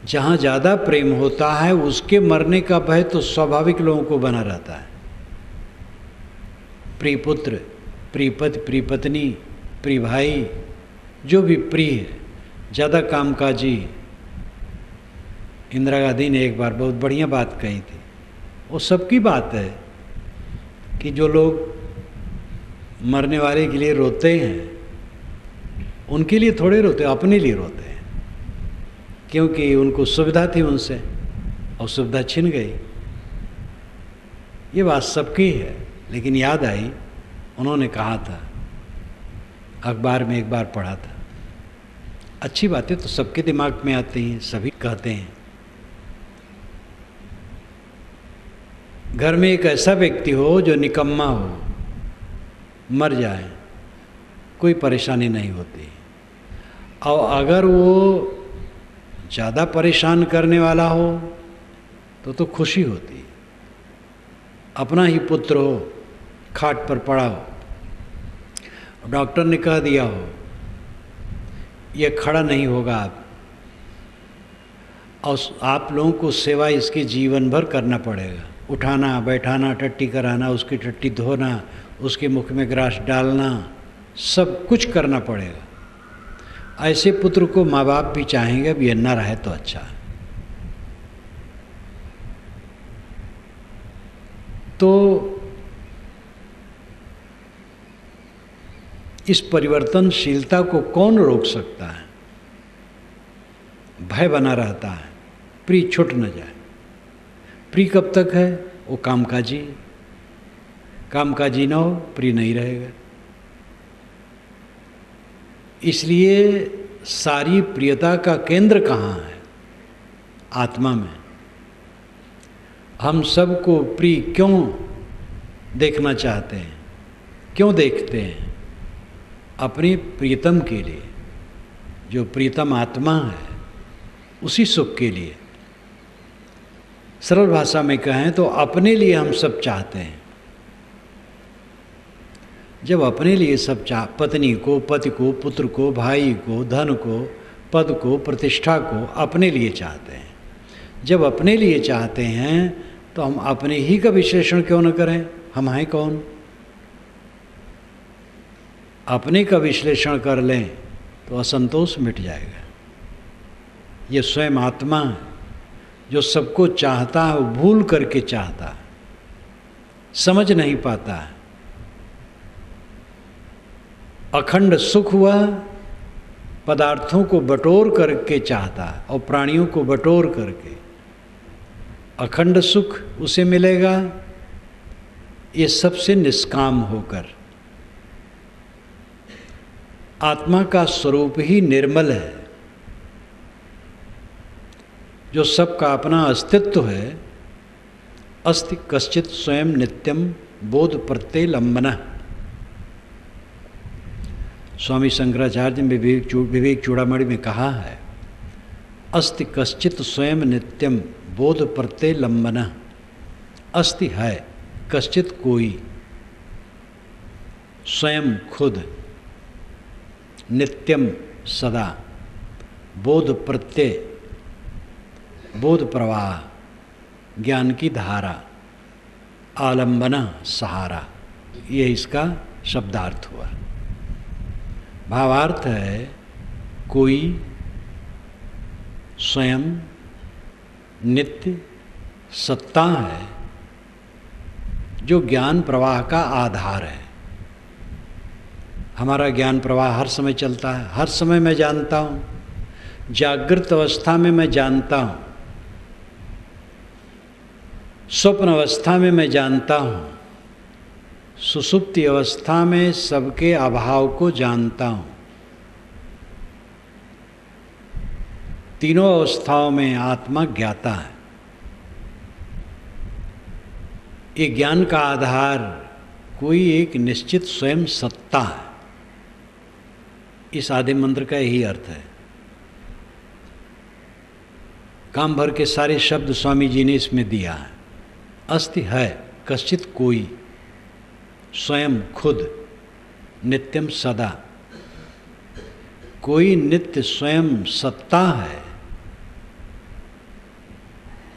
जहाँ ज़्यादा प्रेम होता है उसके मरने का भय तो स्वाभाविक लोगों को बना रहता है। प्रिय पुत्र, प्रिय पति, प्रिय पत्नी, प्रिय भाई, जो भी प्रिय है, ज़्यादा कामकाजी। इंदिरा गांधी ने एक बार बहुत बढ़िया बात कही थी, वो सबकी बात है कि जो लोग मरने वाले के लिए रोते हैं उनके लिए थोड़े रोते, अपने लिए रोते हैं, क्योंकि उनको सुविधा थी उनसे और सुविधा छिन गई। ये बात सबकी है, लेकिन याद आई, उन्होंने कहा था, अखबार में एक बार पढ़ा था। अच्छी बातें तो सबके दिमाग में आती हैं, सभी कहते हैं। घर में एक ऐसा व्यक्ति हो जो निकम्मा हो, मर जाए, कोई परेशानी नहीं होती, और अगर वो ज़्यादा परेशान करने वाला हो तो खुशी होती। अपना ही पुत्र हो, खाट पर पड़ा हो, डॉक्टर ने कह दिया हो ये खड़ा नहीं होगा आप, और आप लोगों को सेवा इसकी जीवन भर करना पड़ेगा, उठाना, बैठाना, टट्टी कराना, उसकी टट्टी धोना, उसके मुख में ग्रास डालना, सब कुछ करना पड़ेगा। ऐसे पुत्र को माँ बाप भी चाहेंगे अब ये न रहे तो अच्छा है। तो इस परिवर्तनशीलता को कौन रोक सकता है? भय बना रहता है, प्रिय छूट न जाए। प्रिय कब तक है? वो कामकाजी, कामकाजी ना हो, प्रिय नहीं रहेगा। इसलिए सारी प्रियता का केंद्र कहाँ है? आत्मा में। हम सबको प्रिय क्यों देखना चाहते हैं? क्यों देखते हैं? अपने प्रियतम के लिए, जो प्रियतम आत्मा है, उसी सुख के लिए। सरल भाषा में कहें तो अपने लिए हम सब चाहते हैं। जब अपने लिए सब पत्नी को, पति को, पुत्र को, भाई को, धन को, पद को, प्रतिष्ठा को अपने लिए चाहते हैं। जब अपने लिए चाहते हैं तो हम अपने ही का विश्लेषण क्यों न करें? हम हैं कौन? अपने का विश्लेषण कर लें तो असंतोष मिट जाएगा। ये स्वयं आत्मा है जो सबको चाहता है, वो भूल करके चाहता है, समझ नहीं पाता है। अखंड सुख हुआ पदार्थों को बटोर करके चाहता है और प्राणियों को बटोर करके अखंड सुख उसे मिलेगा, ये सबसे निष्काम होकर। आत्मा का स्वरूप ही निर्मल है, जो सबका अपना अस्तित्व है। अस्ति कश्चित स्वयं नित्यम बोध प्रत्यय लंबना। स्वामी शंकराचार्य ने विवेक चूड़ामणि में कहा है, अस्ति कश्चित स्वयं नित्यम बोध प्रत्यय लंबना। अस्ति है कश्चित कोई, स्वयं खुद, नित्यम सदा, बोध प्रत्यय, बोध प्रवाह, ज्ञान की धारा, आलंबना सहारा। ये इसका शब्दार्थ हुआ। भावार्थ है कोई, स्वयं, नित्य, सत्ता है जो ज्ञान प्रवाह का आधार है। हमारा ज्ञान प्रवाह हर समय चलता है, हर समय मैं जानता हूँ। जागृत अवस्था में मैं जानता हूँ, स्वप्न अवस्था में मैं जानता हूँ, सुषुप्ति अवस्था में सबके अभाव को जानता हूँ। तीनों अवस्थाओं में आत्मा ज्ञाता है। ये ज्ञान का आधार कोई एक निश्चित स्वयं सत्ता है। इस आदि मंत्र का यही अर्थ है। काम भर के सारे शब्द स्वामी जी ने इसमें दिया है। अस्ति है कश्चित कोई, स्वयं खुद, नित्यम सदा। कोई नित्य स्वयं सत्ता है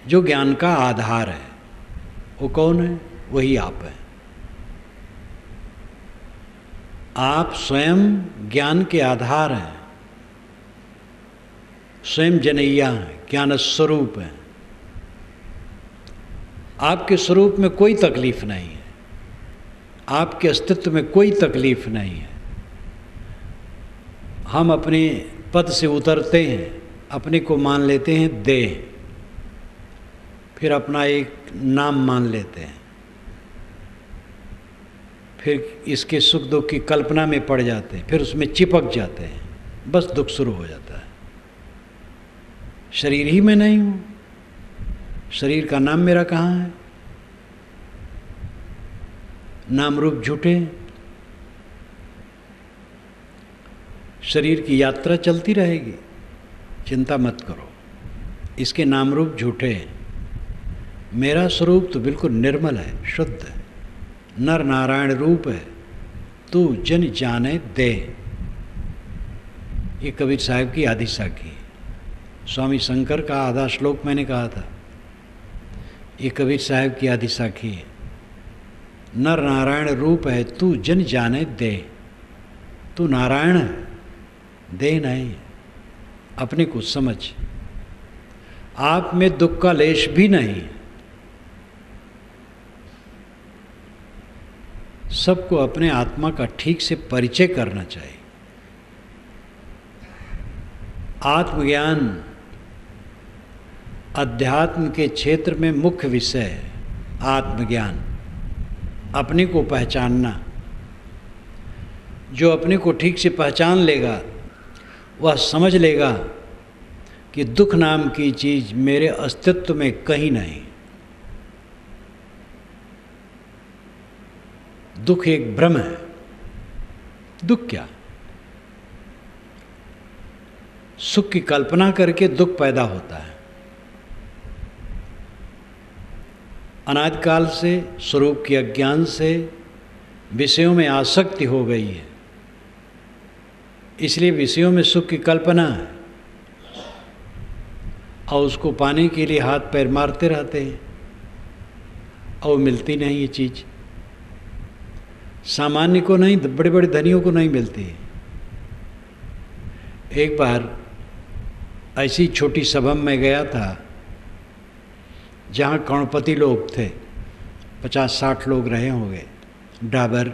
जो ज्ञान का आधार है। वो कौन है? वही आप है। आप स्वयं ज्ञान के आधार हैं, स्वयं जनैया हैं, ज्ञान स्वरूप हैं। आपके स्वरूप में कोई तकलीफ नहीं है, आपके अस्तित्व में कोई तकलीफ नहीं है। हम अपने पद से उतरते हैं, अपने को मान लेते हैं देह, फिर अपना एक नाम मान लेते हैं, फिर इसके सुख दुख की कल्पना में पड़ जाते हैं, फिर उसमें चिपक जाते हैं, बस दुख शुरू हो जाता है। शरीर ही में नहीं हूँ, शरीर का नाम मेरा कहाँ है? नाम रूप झूठे। शरीर की यात्रा चलती रहेगी, चिंता मत करो, इसके नाम रूप झूठे हैं। मेरा स्वरूप तो बिल्कुल निर्मल है, शुद्ध है, नर नारायण रूप है, तू जन जाने दे। ये कबीर साहब की आदि साखी। स्वामी शंकर का आधा श्लोक मैंने कहा था, ये कबीर साहब की आदि साखी है। नर नारायण रूप है, तू जन जाने दे। तू नारायण है, दे नहीं, अपने को समझ। आप में दुख का लेश भी नहीं है। सबको अपने आत्मा का ठीक से परिचय करना चाहिए। आत्मज्ञान अध्यात्म के क्षेत्र में मुख्य विषय है। आत्मज्ञान, अपने को पहचानना। जो अपने को ठीक से पहचान लेगा वह समझ लेगा कि दुख नाम की चीज़ मेरे अस्तित्व में कहीं नहीं। दुख एक भ्रम है। दुख क्या? सुख की कल्पना करके दुख पैदा होता है। अनादिकाल से स्वरूप के अज्ञान से विषयों में आसक्ति हो गई है, इसलिए विषयों में सुख की कल्पना है और उसको पाने के लिए हाथ पैर मारते रहते हैं और मिलती नहीं ये चीज़। सामान्य को नहीं, बड़े बड़े धनियों को नहीं मिलती। एक बार ऐसी छोटी सभा में गया था जहाँ करोड़पति लोग थे, 50-60 लोग रहे होंगे, डाबर,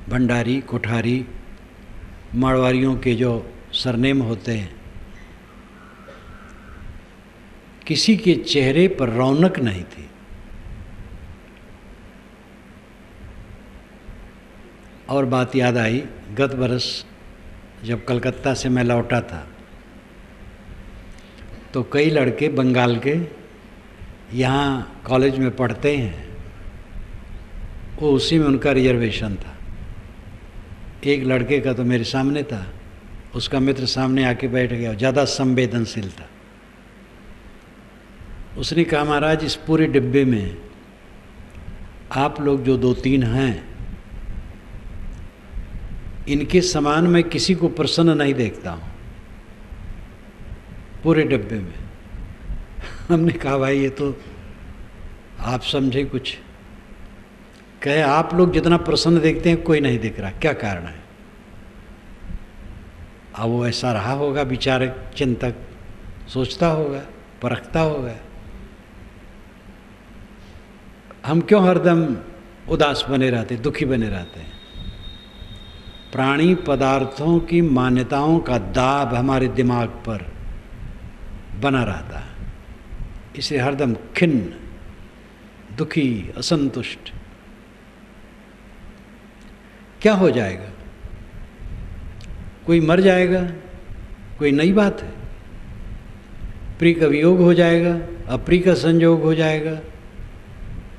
भंडारी, कोठारी, मारवाड़ियों के जो सरनेम होते हैं। किसी के चेहरे पर रौनक नहीं थी। और बात याद आई, गत बरस जब कलकत्ता से मैं लौटा था तो कई लड़के बंगाल के यहाँ कॉलेज में पढ़ते हैं, वो उसी में उनका रिजर्वेशन था। एक लड़के का तो मेरे सामने था, उसका मित्र सामने आके बैठ गया, ज़्यादा संवेदनशील था। उसने कहा, महाराज इस पूरे डिब्बे में आप लोग जो 2-3 हैं, इनके समान मैं किसी को प्रसन्न नहीं देखता हूँ पूरे डिब्बे में। हमने कहा भाई ये तो आप समझे कुछ। कहे आप लोग जितना प्रसन्न देखते हैं कोई नहीं दिख रहा, क्या कारण है? अब वो ऐसा रहा होगा, विचारक, चिंतक, सोचता होगा, परखता होगा। हम क्यों हरदम उदास बने रहते, दुखी बने रहते हैं? प्राणी पदार्थों की मान्यताओं का दाब हमारे दिमाग पर बना रहता है, इसलिए हरदम खिन्न, दुखी, असंतुष्ट। क्या हो जाएगा? कोई मर जाएगा, कोई नई बात है। प्रिय का वियोग हो जाएगा, अप्रिय का संयोग हो जाएगा,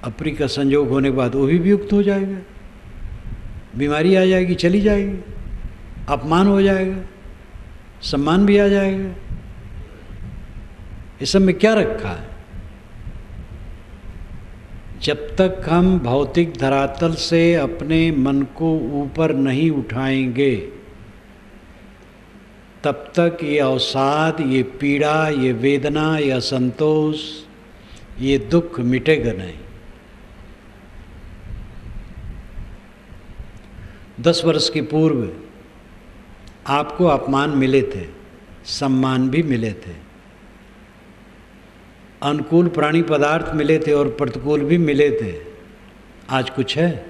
अप्रिय का संयोग होने के बाद वो भी वियुक्त हो जाएगा। बीमारी आ जाएगी, चली जाएगी, अपमान हो जाएगा, सम्मान भी आ जाएगा। इस सब में क्या रखा है? जब तक हम भौतिक धरातल से अपने मन को ऊपर नहीं उठाएंगे, तब तक ये अवसाद, ये पीड़ा, ये वेदना, ये असंतोष, ये दुख मिटेगा नहीं। 10 वर्ष के पूर्व आपको अपमान मिले थे, सम्मान भी मिले थे, अनुकूल प्राणी पदार्थ मिले थे और प्रतिकूल भी मिले थे। आज कुछ है?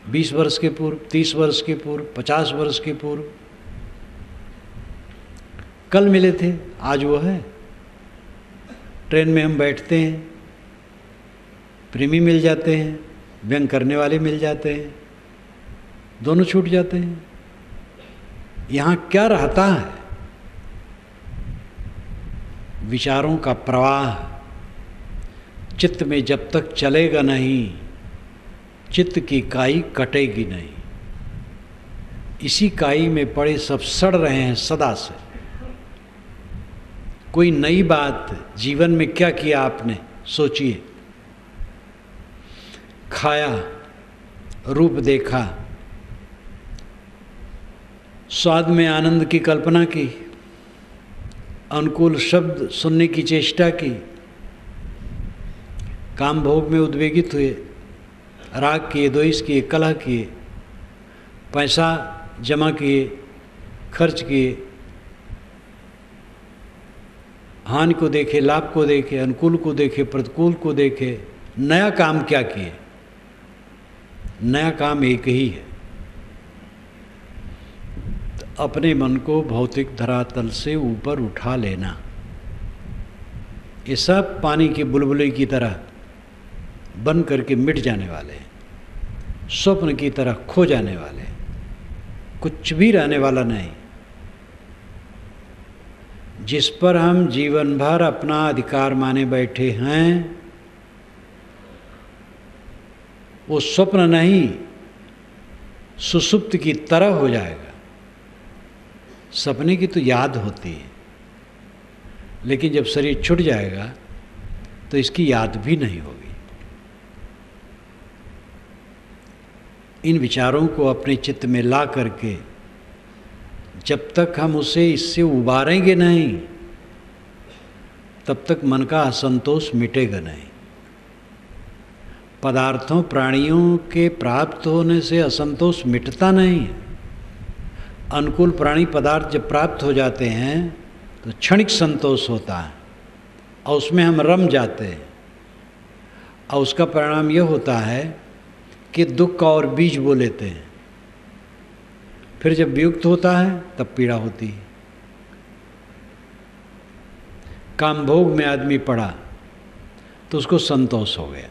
20 वर्ष के पूर्व, 30 वर्ष के पूर्व, 50 वर्ष के पूर्व कल मिले थे, आज वो है। ट्रेन में हम बैठते हैं, प्रेमी मिल जाते हैं, व्यंग करने वाले मिल जाते हैं, दोनों छूट जाते हैं। यहाँ क्या रहता है? विचारों का प्रवाह चित्त में जब तक चलेगा नहीं, चित्त की काई कटेगी नहीं। इसी काई में पड़े सब सड़ रहे हैं सदा से। कोई नई बात जीवन में क्या किया आपने? सोचिए। खाया, रूप देखा, स्वाद में आनंद की कल्पना की, अनुकूल शब्द सुनने की चेष्टा की, काम भोग में उद्वेगित हुए, राग किए, द्वेष किए, कलह किए, पैसा जमा किए, खर्च किए, हानि को देखे, लाभ को देखे, अनुकूल को देखे, प्रतिकूल को देखे। नया काम क्या किए? नया काम एक ही है, अपने मन को भौतिक धरातल से ऊपर उठा लेना। ये सब पानी की बुलबुले की तरह बन करके मिट जाने वाले हैं, स्वप्न की तरह खो जाने वाले हैं, कुछ भी रहने वाला नहीं। जिस पर हम जीवन भर अपना अधिकार माने बैठे हैं, वो स्वप्न नहीं, सुसुप्त की तरह हो जाएगा। सपने की तो याद होती है, लेकिन जब शरीर छूट जाएगा तो इसकी याद भी नहीं होगी। इन विचारों को अपने चित्त में ला करके जब तक हम उसे इससे उबारेंगे नहीं, तब तक मन का असंतोष मिटेगा नहीं। पदार्थों, प्राणियों के प्राप्त होने से असंतोष मिटता नहीं है। अनुकूल प्राणी पदार्थ जब प्राप्त हो जाते हैं तो क्षणिक संतोष होता है और उसमें हम रम जाते हैं, और उसका परिणाम यह होता है कि दुख का और बीज बो लेते हैं। फिर जब वियुक्त होता है तब पीड़ा होती है। काम भोग में आदमी पड़ा तो उसको संतोष हो गया।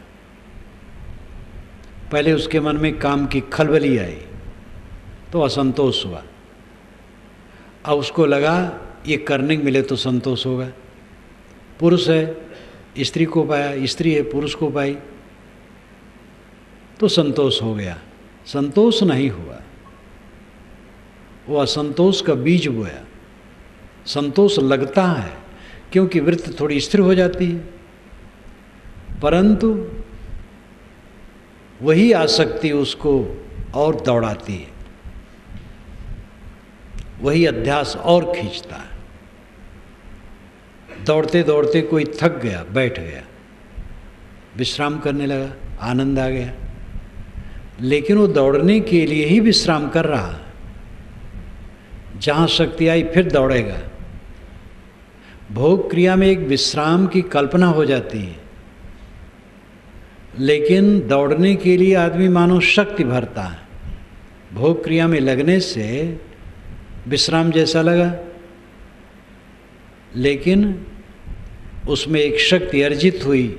पहले उसके मन में काम की खलबली आई तो असंतोष हुआ। अब उसको लगा ये करने को मिले तो संतोष होगा। पुरुष है, स्त्री को पाया, स्त्री है, पुरुष को पाई तो संतोष हो गया। संतोष नहीं हुआ, वो असंतोष का बीज बोया। संतोष लगता है क्योंकि वृत्ति थोड़ी स्थिर हो जाती है, परंतु वही आसक्ति उसको और दौड़ाती है, वही अध्यास और खींचता है। दौड़ते दौड़ते कोई थक गया, बैठ गया, विश्राम करने लगा, आनंद आ गया, लेकिन वो दौड़ने के लिए ही विश्राम कर रहा है। जहाँ शक्ति आई फिर दौड़ेगा। भोग क्रिया में एक विश्राम की कल्पना हो जाती है, लेकिन दौड़ने के लिए आदमी मानो शक्ति भरता है। भोग क्रिया में लगने से विश्राम जैसा लगा, लेकिन उसमें एक शक्ति अर्जित हुई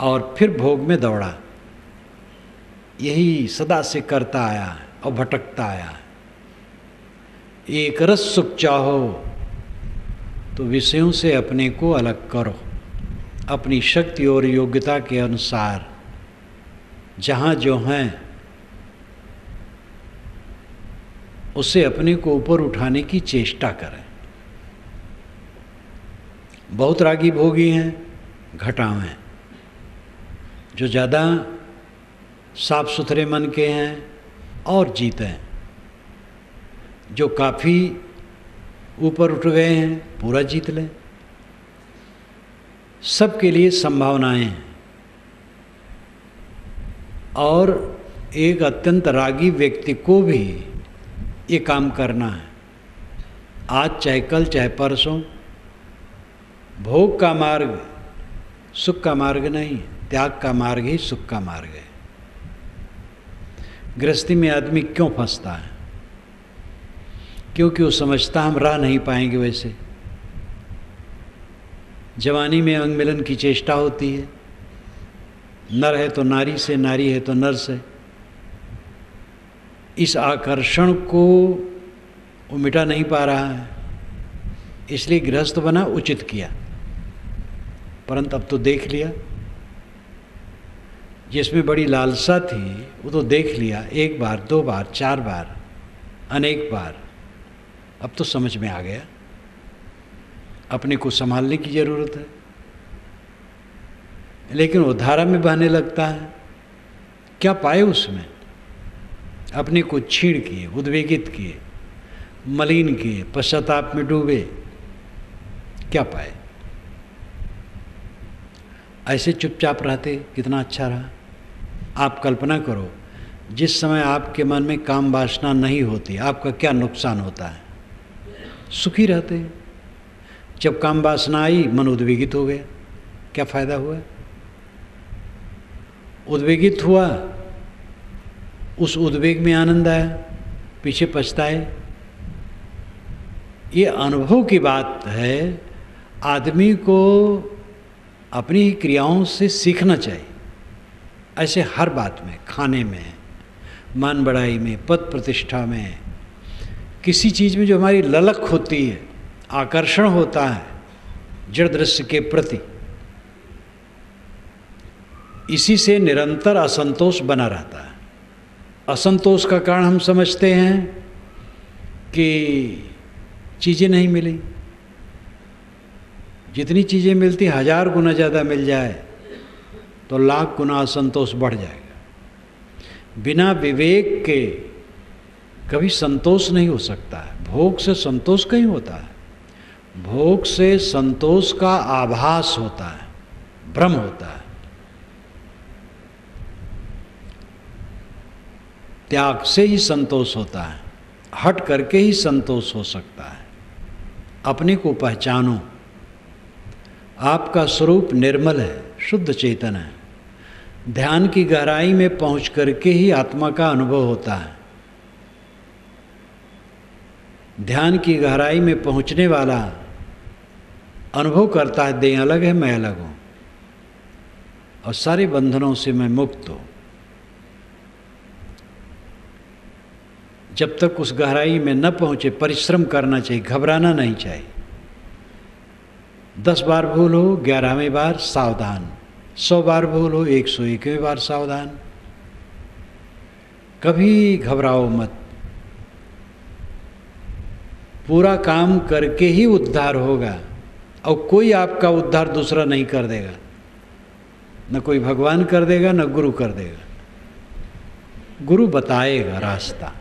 और फिर भोग में दौड़ा। यही सदा से करता आया है और भटकता आया है। एक रस सुख चाहो तो विषयों से अपने को अलग करो। अपनी शक्ति और योग्यता के अनुसार जहाँ जो हैं उसे अपने को ऊपर उठाने की चेष्टा करें। बहुत रागी भोगी हैं, घटाव हैं। जो ज़्यादा साफ सुथरे मन के हैं और जीते हैं। जो काफ़ी ऊपर उठ गए हैं पूरा जीत लें। सबके लिए संभावनाएं हैं। और एक अत्यंत रागी व्यक्ति को भी ये काम करना है, आज चाहे कल चाहे परसों। भोग का मार्ग सुख का मार्ग नहीं, त्याग का मार्ग ही सुख का मार्ग है। गृहस्थी में आदमी क्यों फंसता है? क्योंकि वो समझता हम रह नहीं पाएंगे वैसे। जवानी में अंग मिलन की चेष्टा होती है, नर है तो नारी से, नारी है तो नर से। इस आकर्षण को वो मिटा नहीं पा रहा है, इसलिए गृहस्थ बना, उचित किया। परंतु अब तो देख लिया, जिसमें बड़ी लालसा थी वो तो देख लिया, एक बार, दो बार, चार बार, अनेक बार। अब तो समझ में आ गया, अपने को संभालने की ज़रूरत है। लेकिन वो धारा में बहने लगता है, क्या पाए उसमें? अपने को छीड़ किए, उद्वेगित किए, मलिन किए, पश्चाताप में डूबे, क्या पाए? ऐसे चुपचाप रहते कितना अच्छा रहा। आप कल्पना करो, जिस समय आपके मन में काम वासना नहीं होती, आपका क्या नुकसान होता है? सुखी रहते हैं। जब काम वासना आई, मन उद्वेगित हो गया, क्या फायदा हुआ? उद्वेगित हुआ, उस उद्वेग में आनंद आया, पीछे पछताए। ये अनुभव की बात है। आदमी को अपनी क्रियाओं से सीखना चाहिए। ऐसे हर बात में, खाने में, मान बढ़ाई में, पद प्रतिष्ठा में, किसी चीज़ में जो हमारी ललक होती है, आकर्षण होता है जड़ दृश्य के प्रति, इसी से निरंतर असंतोष बना रहता है। असंतोष का कारण हम समझते हैं कि चीज़ें नहीं मिली। जितनी चीज़ें मिलती 1000 गुना ज़्यादा मिल जाए तो लाख गुना असंतोष बढ़ जाएगा। बिना विवेक के कभी संतोष नहीं हो सकता है। भोग से संतोष कहीं होता है। भोग से संतोष का आभास होता है, भ्रम होता है। त्याग से ही संतोष होता है, हट करके ही संतोष हो सकता है। अपने को पहचानो। आपका स्वरूप निर्मल है, शुद्ध चेतन है। ध्यान की गहराई में पहुंच करके ही आत्मा का अनुभव होता है। ध्यान की गहराई में पहुंचने वाला अनुभव करता है, देह अलग है, मैं अलग हूँ और सारे बंधनों से मैं मुक्त हूँ। जब तक उस गहराई में न पहुँचे, परिश्रम करना चाहिए, घबराना नहीं चाहिए। 10 बार भूल हो, 11वें बार सावधान। 100 बार भूल हो, 101वें बार सावधान। कभी घबराओ मत। पूरा काम करके ही उद्धार होगा और कोई आपका उद्धार दूसरा नहीं कर देगा। न कोई भगवान कर देगा, न गुरु कर देगा। गुरु बताएगा रास्ता।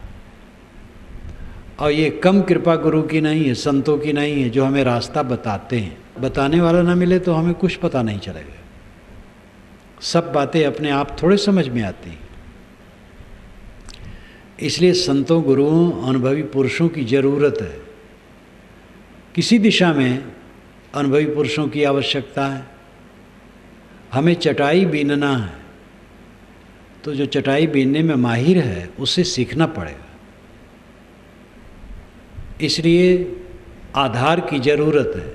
और ये कम कृपा गुरु की नहीं है, संतों की नहीं है, जो हमें रास्ता बताते हैं। बताने वाला ना मिले तो हमें कुछ पता नहीं चलेगा। सब बातें अपने आप थोड़े समझ में आती हैं। इसलिए संतों, गुरुओं, अनुभवी पुरुषों की ज़रूरत है। किसी दिशा में अनुभवी पुरुषों की आवश्यकता है। हमें चटाई बीनना है तो जो चटाई बीनने में माहिर है उससे सीखना पड़ेगा। इसलिए आधार की ज़रूरत है।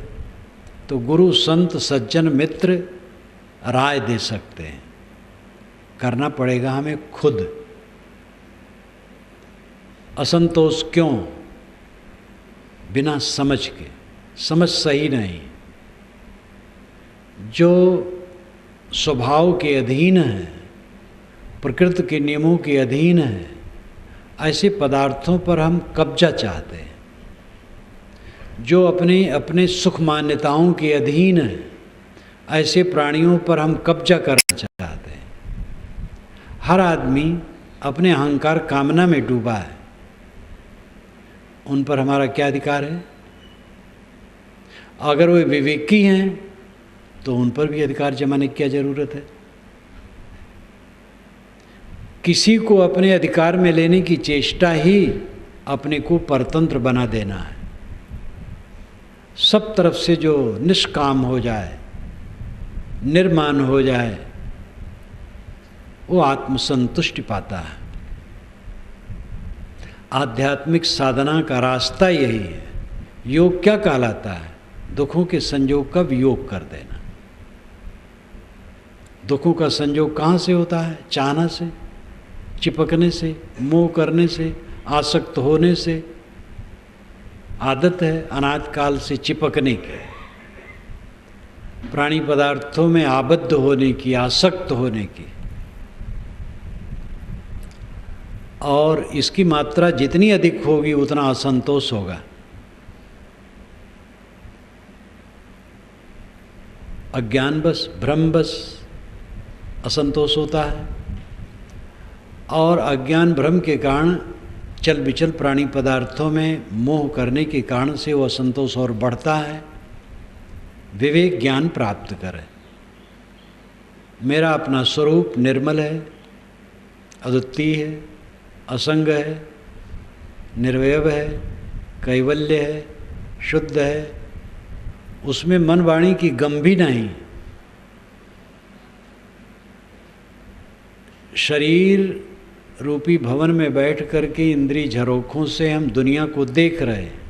तो गुरु, संत, सज्जन, मित्र राय दे सकते हैं। करना पड़ेगा हमें खुद। असंतोष क्यों? बिना समझ के। समझ सही नहीं। जो स्वभाव के अधीन है, प्रकृति के नियमों के अधीन है, ऐसे पदार्थों पर हम कब्जा चाहते हैं। जो अपने अपने सुख मान्यताओं के अधीन है, ऐसे प्राणियों पर हम कब्जा करना चाहते हैं। हर आदमी अपने अहंकार कामना में डूबा है। उन पर हमारा क्या अधिकार है? अगर वे विवेकी हैं तो उन पर भी अधिकार जमाने की क्या ज़रूरत है? किसी को अपने अधिकार में लेने की चेष्टा ही अपने को परतंत्र बना देना है। सब तरफ से जो निष्काम हो जाए, निर्माण हो जाए, वो आत्मसंतुष्टि पाता है। आध्यात्मिक साधना का रास्ता यही है। योग क्या कहलाता है? दुखों के संयोग का वियोग कर देना। दुखों का संयोग कहाँ से होता है? चाहना से, चिपकने से, मोह करने से, आसक्त होने से। आदत है अनादि काल से चिपकने की, प्राणी पदार्थों में आबद्ध होने की, आसक्त होने की। और इसकी मात्रा जितनी अधिक होगी उतना असंतोष होगा। अज्ञानवश, भ्रमवश असंतोष होता है, और अज्ञान भ्रम के कारण चल विचल प्राणी पदार्थों में मोह करने के कारण से वो असंतोष और बढ़ता है। विवेक ज्ञान प्राप्त करें। मेरा अपना स्वरूप निर्मल है, अद्वितीय है, असंग है, निर्वैव है, कैवल्य है, शुद्ध है। उसमें मन वाणी की गम भी नहीं। शरीर रूपी भवन में बैठ कर के इंद्रिय झरोखों से हम दुनिया को देख रहे हैं।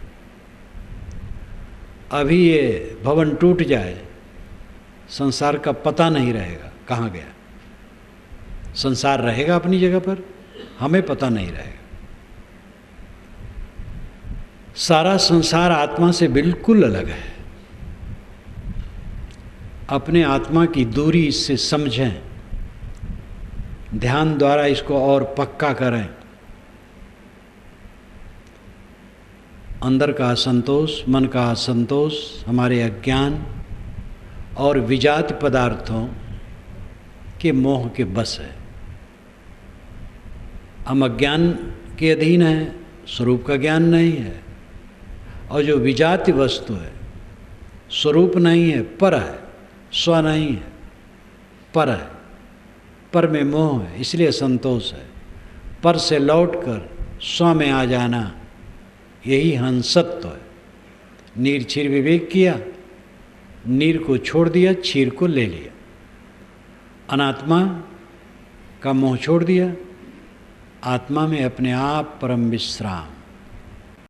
अभी ये भवन टूट जाए, संसार का पता नहीं रहेगा कहाँ गया। संसार रहेगा अपनी जगह पर, हमें पता नहीं रहेगा। सारा संसार आत्मा से बिल्कुल अलग है। अपने आत्मा की दूरी इससे समझें, ध्यान द्वारा इसको और पक्का करें। अंदर का असंतोष, मन का असंतोष हमारे अज्ञान और विजात पदार्थों के मोह के बस है। हम अज्ञान के अधीन हैं, स्वरूप का ज्ञान नहीं है। और जो विजाति वस्तु है, स्वरूप नहीं है, पर है, स्व नहीं है, पर है। पर में मोह है, इसलिए असंतोष है। पर से लौटकर स्व में आ जाना, यही हंसत्व है। नीर क्षीर विवेक किया, नीर को छोड़ दिया, क्षीर को ले लिया। अनात्मा का मोह छोड़ दिया, आत्मा में अपने आप परम विश्राम।